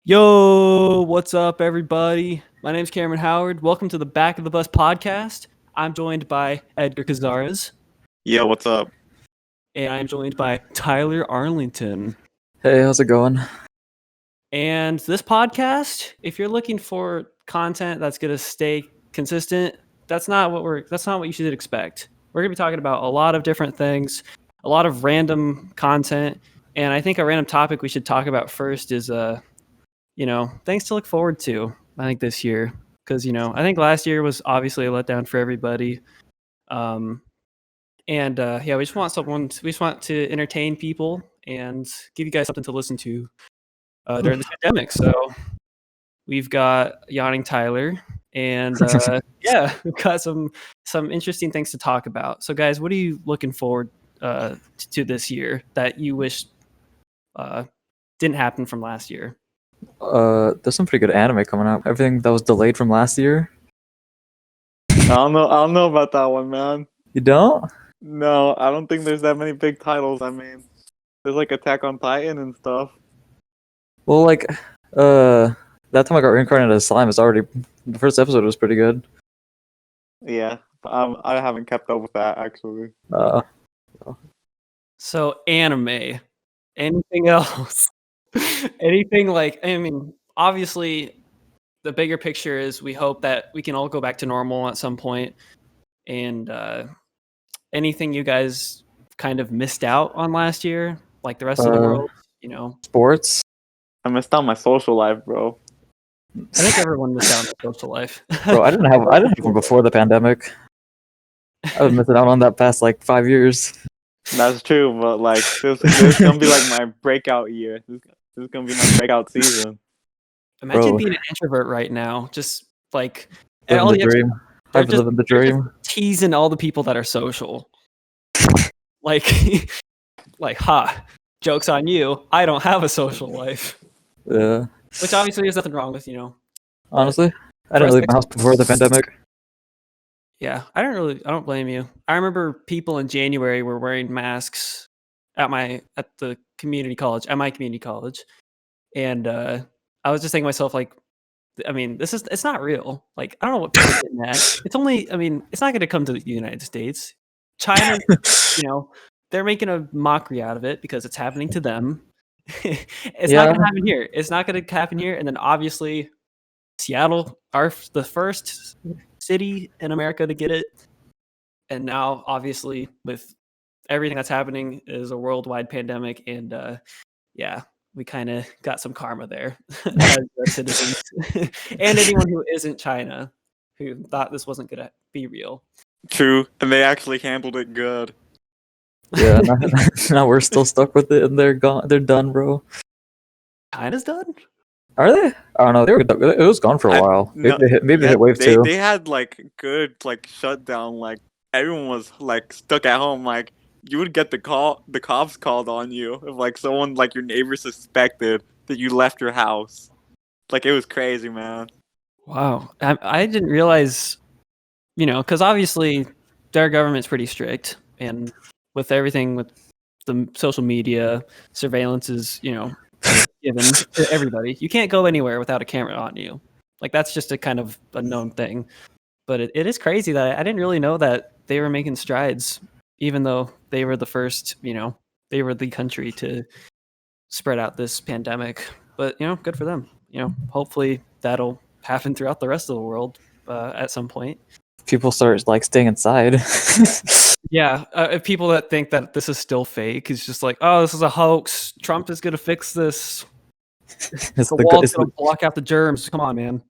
Yo, what's up, everybody? My name's Cameron Howard. Welcome to the Back of the Bus podcast. I'm joined by Edgar Cazares, Yo, what's up? and I'm joined by Tyler Arlington. Hey, how's it going? And this podcast, if you're looking for content that's gonna stay consistent, that's not what you should expect. We're gonna be talking about a lot of different things, a lot of random content, and I think a random topic we should talk about first is things to look forward to, I think, this year. Because, I think last year was obviously a letdown for everybody. We just want to entertain people and give you guys something to listen to during the pandemic. So we've got Yawning Tyler and we've got some interesting things to talk about. So guys, what are you looking forward to this year that you wish didn't happen from last year? There's some pretty good anime coming out. Everything that was delayed from last year. I don't know about that one, man. You don't? No, I don't think there's that many big titles. I mean, there's like Attack on Titan and stuff. Well, that time I got reincarnated as slime. The first episode was pretty good. Yeah, I haven't kept up with that actually. So anime, anything else? Anything obviously the bigger picture is we hope that we can all go back to normal at some point. And anything you guys kind of missed out on last year, like the rest of the world, Sports. I missed out my social life, bro. I think everyone missed out on their social life. Bro, I didn't have one before the pandemic. I was missing out on that past 5 years. That's true, but this is gonna be like my breakout year. This is gonna be my breakout season. Imagine being an introvert right now, just like living the dream. I'm living the dream. Teasing all the people that are social. like, joke's on you. I don't have a social life. Yeah. Which obviously there's nothing wrong with, Honestly, I didn't leave my house before the pandemic. Yeah, I don't blame you. I remember people in January were wearing masks at my community college, and I was just thinking to myself, it's not real. Like, I don't know what people are getting at. It's only, it's not going to come to the United States. China, they're making a mockery out of it because it's happening to them. It's not going to happen here. It's not going to happen here. And then obviously, Seattle, the first city in America to get it. And now, obviously, with everything that's happening, is a worldwide pandemic. And we kind of got some karma there as citizens. And anyone who isn't China, who thought this wasn't going to be real. True, and they actually handled it good. Yeah, now we're still stuck with it, and they're gone. They're done, bro. China's done? Are they? I don't know. It was gone for a while. Maybe they hit wave 2. They had good shutdown. Everyone was stuck at home. You would get the cops called on you if someone your neighbor suspected that you left your house. It was crazy, man. Wow, I didn't realize. Because obviously their government's pretty strict, and with everything with the social media, surveillance is given to everybody. You can't go anywhere without a camera on you. That's just a kind of a known thing. But it is crazy that I didn't really know that they were making strides, even though they were the first, they were the country to spread out this pandemic. But, good for them. Hopefully that'll happen throughout the rest of the world at some point. People start staying inside. Yeah, people that think that this is still fake is just this is a hoax. Trump is gonna fix this. The wall's gonna block out the germs. Come on, man.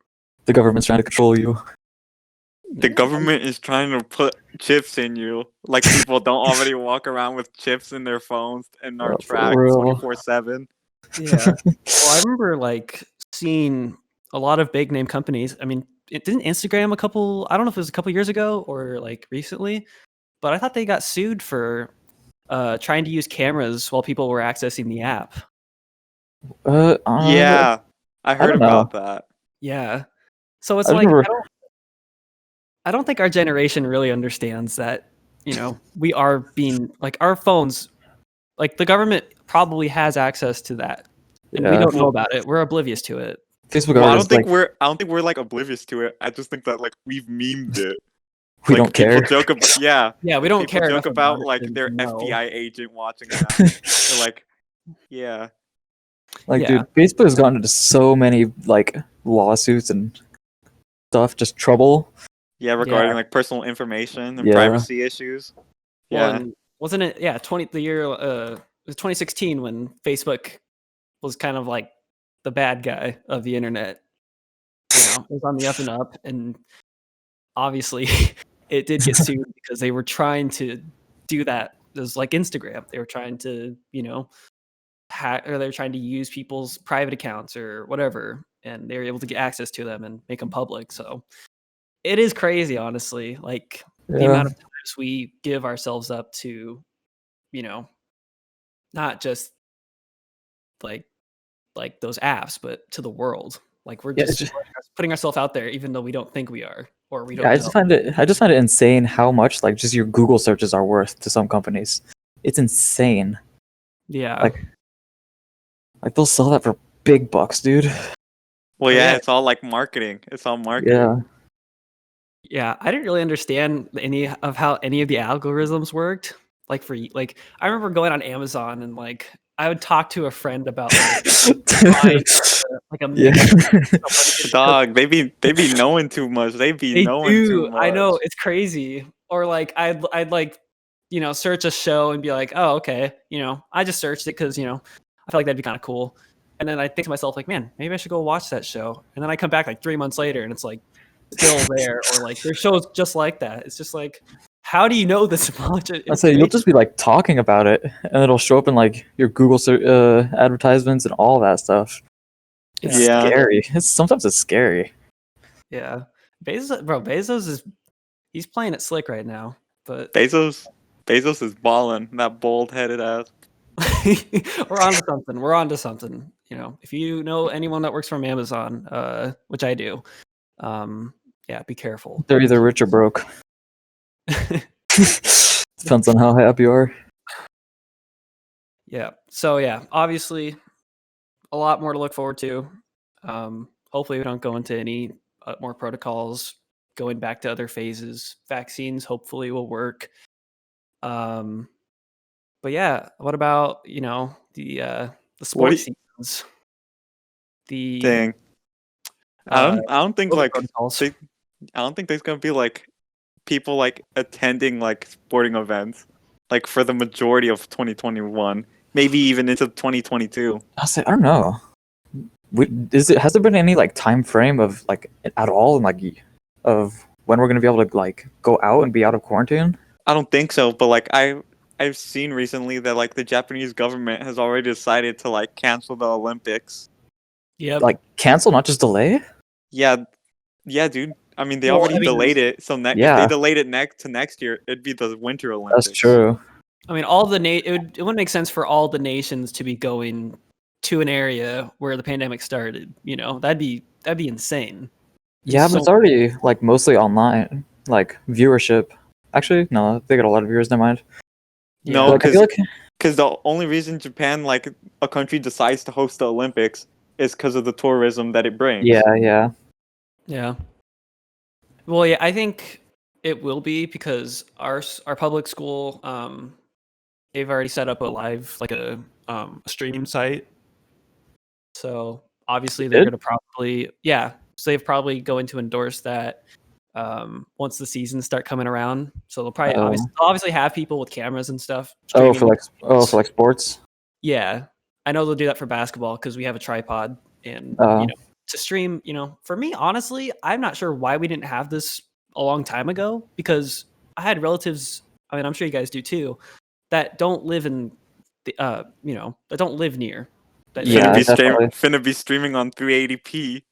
The government's trying to control you. The government is trying to put chips in you. People don't already walk around with chips in their phones and are tracked 24/7. Yeah. Well, I remember seeing a lot of big name companies. It didn't Instagram I don't know if it was a couple years ago or recently, but I thought they got sued for trying to use cameras while people were accessing the app. Yeah, I heard about that. Yeah. So it's I don't think our generation really understands that, we are being our phones, the government probably has access to that and we don't know about it. We're oblivious to it. Facebook Well, artists like I don't think we're like oblivious to it. I just think that like we've memed it. we Like don't people care. joke about Yeah, we don't people care joke enough about about it like to their know. FBI agent watching them. They're like, yeah. Like, Yeah. dude, Facebook has gotten into so many like lawsuits and stuff, just trouble. Yeah, regarding like personal information and Yeah. privacy issues. Well, Yeah. and wasn't it? Yeah, the year it was 2016 when Facebook was kind of like the bad guy of the internet. You know, it was on the up and up, and obviously, it did get sued because they were trying to do that. It was like Instagram. They were trying to, you know, hack, or they were trying to use people's private accounts or whatever, and they were able to get access to them and make them public. So it is crazy, honestly. Like the amount of times we give ourselves up to, you know, not just like those apps, but to the world. Like we're Yeah, just putting ourselves out there, even though we don't think we are, or we don't Yeah, know. I just find it insane how much like just your Google searches are worth to some companies. It's insane. Yeah. Like they'll sell that for big bucks, dude. Well, Oh, yeah, yeah. it's all like marketing. It's all marketing. Yeah. Yeah, I didn't really understand any of how any of the algorithms worked. Like like I remember going on Amazon and like I would talk to a friend about like like a Yeah. Dog, they be knowing too much. They be They knowing do. too much. I know, it's crazy. Or like I'd like, you know, search a show and be like, oh, okay, you know, I just searched it because, you know, I feel like that'd be kind of cool. And then I think to myself, like, man, maybe I should go watch that show. And then I come back like 3 months later and it's like still there, or like there's shows just like that. It's just like, how do you know this much? I say you'll just be like talking about it, and it'll show up in like your Google advertisements and all that stuff. It's Yeah. scary. Sometimes it's scary. Yeah, Bezos he's playing it slick right now. But Bezos is balling. That bald-headed ass. we're on to something. We're on to something. You know, if you know anyone that works from Amazon, which I do, yeah, be careful. They're either rich or broke. Depends on how happy you are. Yeah. So yeah, obviously, a lot more to look forward to. Hopefully, we don't go into any more protocols going back to other phases. Vaccines hopefully will work. But yeah, what about, you know, the sports seasons? The Dang. I don't think COVID like protocols. I don't think there's gonna be like people like attending like sporting events like for the majority of 2021, maybe even into 2022. I don't know. Has there been any like time frame of like at all, and like of when we're gonna be able to like go out and be out of quarantine? I don't think so, but like I've seen recently that like the Japanese government has already decided to like cancel the Olympics. Yep. Like cancel, not just delay. Yeah, dude. I mean, they Well, already I mean, delayed it. So if Yeah. they delayed it to next year, it'd be the Winter Olympics. That's true. I mean, all the it wouldn't make sense for all the nations to be going to an area where the pandemic started. You know, that'd be insane. Yeah, but So- it's already like mostly online, like viewership. Actually, no, they got a lot of viewers. Never mind. No, Like, I feel like because the only reason Japan, like a country, decides to host the Olympics is because of the tourism that it brings. yeah. Yeah. Well, yeah, I think it will be because our public school, they've already set up a live, like a streaming site. So obviously they're going to probably, yeah. So they've probably going to endorse that once the seasons start coming around. So they'll probably obviously have people with cameras and stuff. For like sports. Yeah, I know they'll do that for basketball because we have a tripod and you know, to stream. You know, for me, honestly, I'm not sure why we didn't have this a long time ago, because I had relatives. I mean, I'm sure you guys do too, that don't live in the you know, that don't live near. That finna be streaming on 380p.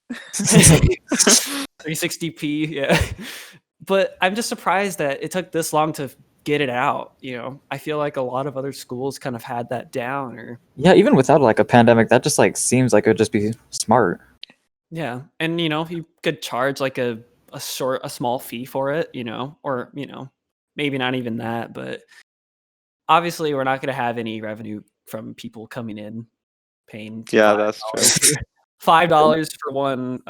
360p, yeah. But I'm just surprised that it took this long to get it out. You know, I feel like a lot of other schools kind of had that down. Or yeah, even without like a pandemic, that just like seems like it would just be smart. Yeah, and you know, you could charge like a small fee for it, you know, or you know, maybe not even that, but obviously we're not going to have any revenue from people coming in paying Yeah, that's true. $5 for one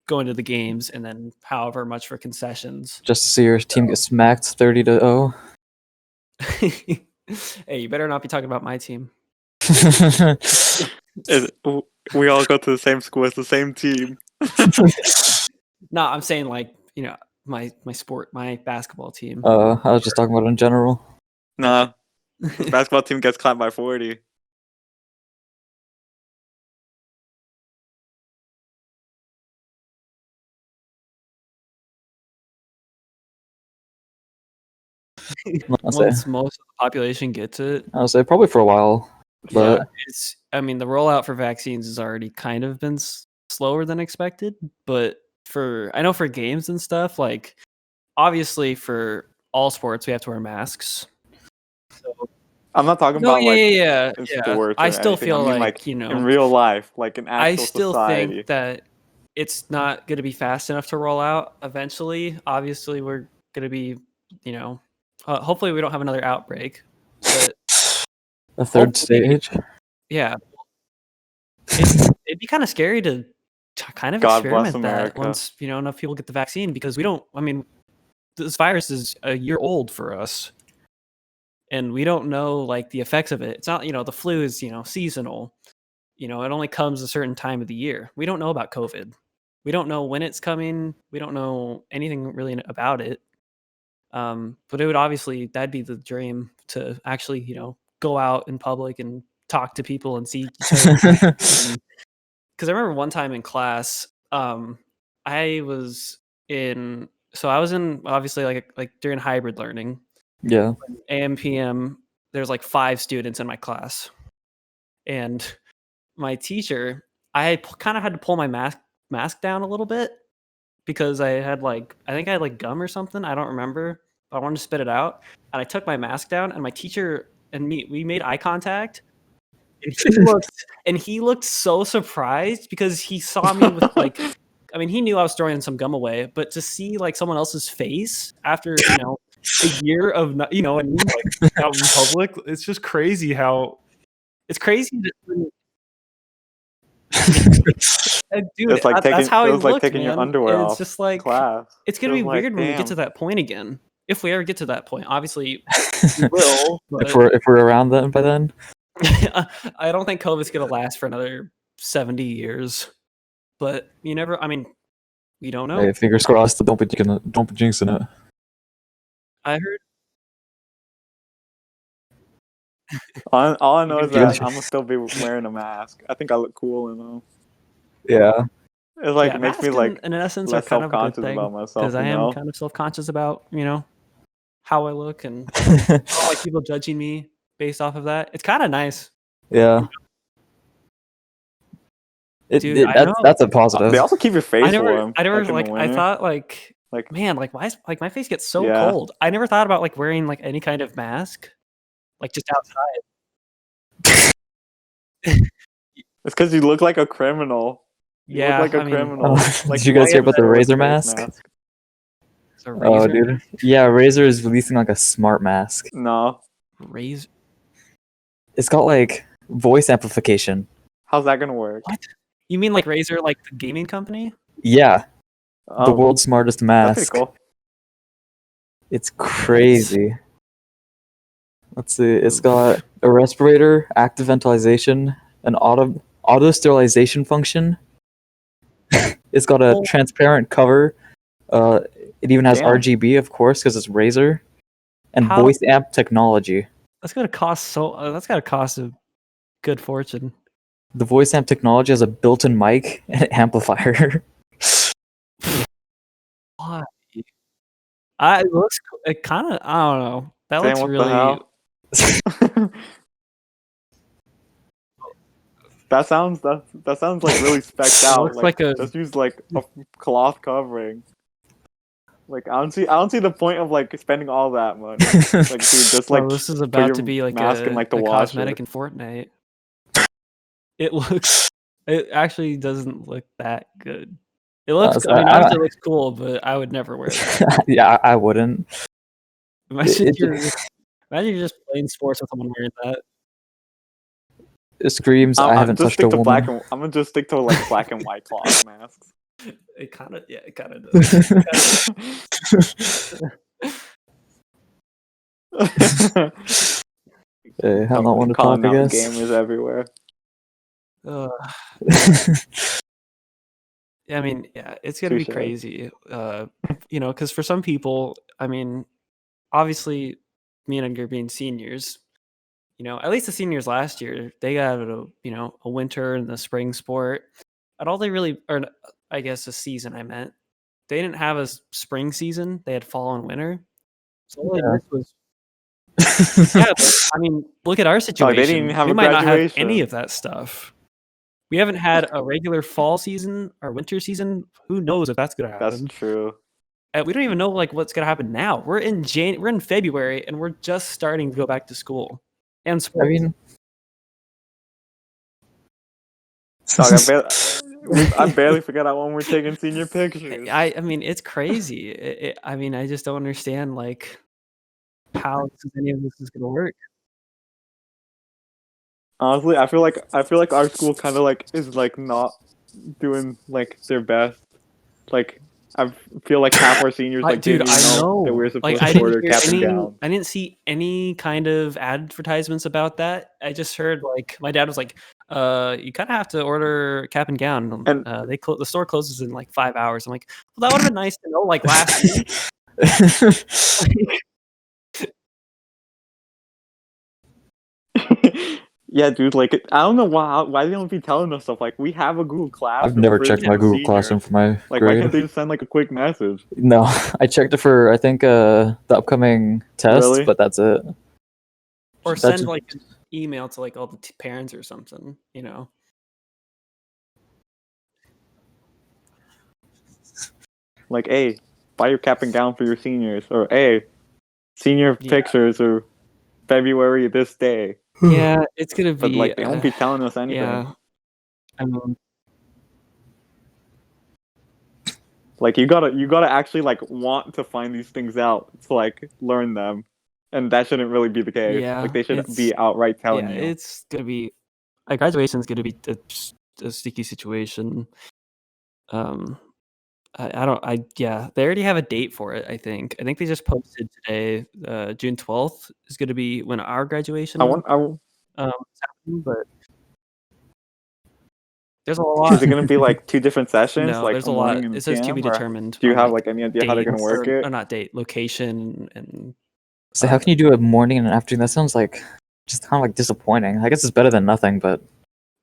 going to the games, and then however much for concessions. Just to see your team get smacked 30-0. Hey, you better not be talking about my team. We all go to the same school. It's the same team. No, I'm saying like my sport, my basketball team. I was just talking about it in general. Nah, the basketball team gets clapped by 40. Once most of the population gets it, I'll say probably for a while. But I mean, the rollout for vaccines has already kind of been slower than expected. But I know for games and stuff, like obviously for all sports, we have to wear masks. So, I'm not talking about in sports. I still anything. feel I mean, like in real life, like in actual I still society. think that it's not going to be fast enough to roll out eventually. Obviously, we're going to be, hopefully we don't have another outbreak. But a third stage. Yeah. It'd be kind of scary to kind of experiment that once, enough people get the vaccine, because this virus is a year old for us. And we don't know like the effects of it. It's not, the flu is, seasonal. It only comes a certain time of the year. We don't know about COVID. We don't know when it's coming. We don't know anything really about it. But it would that'd be the dream to actually, go out in public and talk to people and see each other. Because I remember one time in class, I was in obviously like during hybrid learning. Yeah. AM PM, there's like 5 students in my class, and my teacher, I kind of had to pull my mask down a little bit because I think I had like gum or something. I don't remember. I wanted to spit it out, and I took my mask down, and my teacher and we made eye contact, and he looked so surprised because he saw me with like, I mean, he knew I was throwing some gum away, but to see like someone else's face after a year of like out in public, it's just crazy how it's crazy. Dude, it's like that's how it was I like looked, taking man. your underwear off. It's just like class. It's gonna be weird when we get to that point again. If we ever get to that point, obviously we will. If we're around then by then. I don't think COVID's gonna last for another 70 years. But you never. I mean, we don't know. Hey, fingers crossed. Don't be jinxing it. I heard. All I know is that I'm gonna still be wearing a mask. I think I look cool and all. Yeah. It it makes me like in essence less are kind of self-conscious a good thing, about myself. Because I am kind of self-conscious about how I look, and like people judging me based off of that. It's kind of nice. Yeah. Dude, that's a positive. They also keep your face warm. I thought like man, like why is like my face gets so cold? I never thought about like wearing like any kind of mask, like just outside. It's because you look like a criminal. You look like a criminal. Did you guys hear about the Razer mask? Oh, dude. Yeah, Razer is releasing like a smart mask. No. Razer? It's got like voice amplification. How's that gonna work? What? You mean like Razer, like the gaming company? Yeah. The world's smartest mask. That's pretty cool. It's crazy. Let's see. It's got a respirator, active ventilation, an auto sterilization function. It's got a transparent cover. It even has RGB, of course, because it's Razer, and voice amp technology. That's gotta cost a good fortune. The voice amp technology has a built-in mic and an amplifier. Why? It kind of. I don't know. That looks really. That sounds like really specced out. Like just use like a cloth covering. Like I don't see the point of like spending all that money. Like dude, just like this is about to be like mask a, in, like, the a washer. cosmetic in Fortnite. It actually doesn't look that good. It looks. Obviously it looks cool, but I would never wear that. Yeah, I wouldn't. Imagine you're just playing sports with someone wearing that. screams, I haven't touched a woman. I'm gonna just stick to like black and white cloth masks. It kind of does. Hey, I don't want to talk, Calling I out guess. gamers everywhere. I mean, yeah, it's gonna be Touche. crazy. You know, because for some people, I mean, obviously, me and Edgar being seniors, you know, at least the seniors last year, they got a winter and the spring sport, and all they really, or I guess a season. I meant they didn't have a spring season; they had fall and winter. So all they missed was yeah. But, I mean, look at our Oh, situation. they didn't even have We a might not have graduation. any of that stuff. We haven't had a regular fall season or winter season. Who knows if that's gonna happen? That's true. We don't even know like what's gonna happen now. We're in February and we're just starting to go back to school and I sports. mean, Dog, I barely forgot that when we're taking senior pictures. I mean, it's crazy. I mean, I just don't understand like how any of this is gonna work. Honestly, I feel like our school kind of like is like not doing like their best. Like I feel like half our seniors like Dude, didn't even I know that we were know. supposed Like, to order cap and gown. I didn't see any kind of advertisements about that. I just heard like my dad was like, you kind of have to order cap and gown. And the store closes in like 5 hours." I'm like, well, that would have been nice to know like last week. yeah, dude, like I don't know why they don't be telling us stuff. Like we have a Google Classroom. I've never for checked my a Google senior. Classroom for my Like, why grade. can't they just send like a quick message? No, I checked it for I think the upcoming test, Really? but that's it. Or That's send just- like an email to like all the parents or something, you know. Like, hey, buy your cap and gown for your seniors, or hey, senior Yeah. pictures or February this day. Yeah, it's gonna be. But like, they won't be telling us anything. Yeah, I mean, like you gotta actually like want to find these things out to like learn them, and that shouldn't really be the case. yeah, Like they should it's- be outright telling yeah, you. it's gonna be. Like graduation is gonna be a sticky situation. Yeah, they already have a date for it. I think they just posted today. June 12th is gonna be when our graduation. Is happening, but there's a lot. Is it gonna be like two different sessions? No, like there's a a lot. morning and It says to PM, be or determined. do you on, have like any idea how they're gonna dates work it? or not date, location, and So how can you do a morning and an afternoon? That sounds like just kind of like disappointing. I guess it's better than nothing, but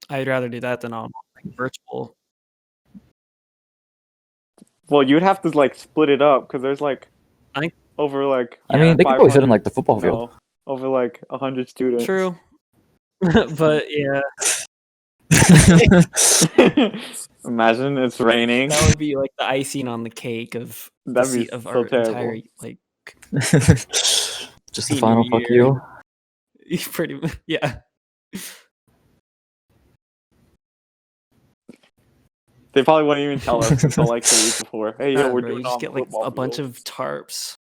I'd rather do that than on like, virtual. Well, you'd have to like split it up because there's like I think- over like I mean, they could probably fit in 500 like the football field. no, over like 100 students. True, but yeah, Imagine it's raining. that would be like the icing on the cake of That'd be of so our terrible. entire like Just the final senior fuck year. you. Pretty yeah. They probably wouldn't even tell us until like the week before. Hey, yo, we're Bro, doing you it just on get the like football a bunch field. of tarps.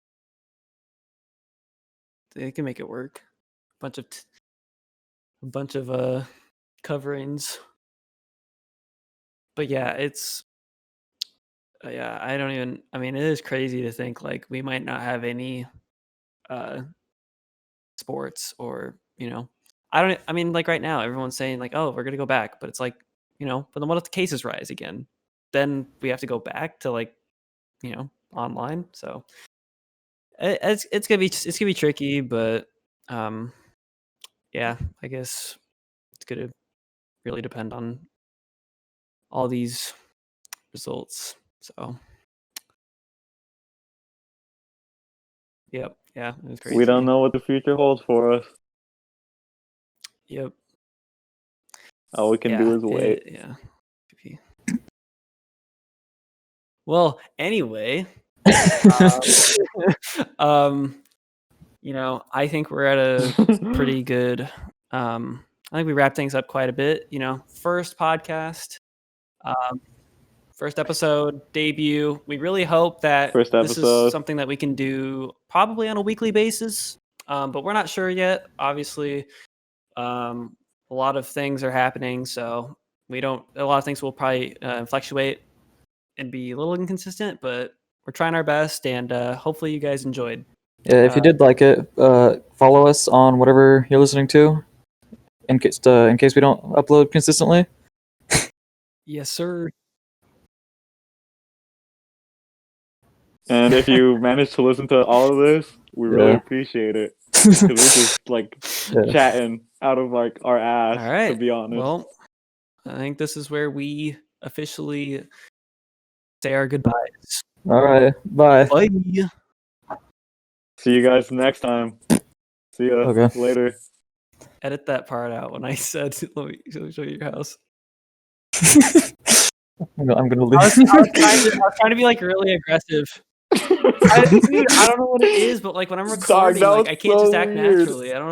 They can make it work. A bunch of coverings. But yeah, it's yeah, I don't even. I mean, it is crazy to think like we might not have any sports or I mean, like right now, everyone's saying like, oh, we're gonna go back, but it's like but then what if the cases rise again? Then we have to go back to like online. So it's gonna be tricky, but yeah, I guess it's gonna really depend on all these results. So yep, yeah, it was crazy. We don't know what the future holds for us. Yep. All we can do is wait. Yeah. Well, anyway, I think we're at a pretty good. I think we wrapped things up quite a bit. First podcast, first episode, debut. We really hope that First this episode. is something that we can do probably on a weekly basis, but we're not sure yet. Obviously, a lot of things are happening, so a lot of things will probably fluctuate and be a little inconsistent, but we're trying our best, and hopefully you guys enjoyed. Yeah, if you did like it, follow us on whatever you're listening to, in case we don't upload consistently. Yes, sir. And if you manage to listen to all of this, we really appreciate it. Because we're just like chatting out of like our ass, All right. to be honest. Well, I think this is where we officially say our goodbyes. All right, bye. Bye. See you guys next time. See ya later. Edit that part out when I said, let me show you your house. I'm gonna leave. I was trying to be like really aggressive. Dude, I don't know what it is, but like when I'm recording, like I can't just act naturally. I don't know.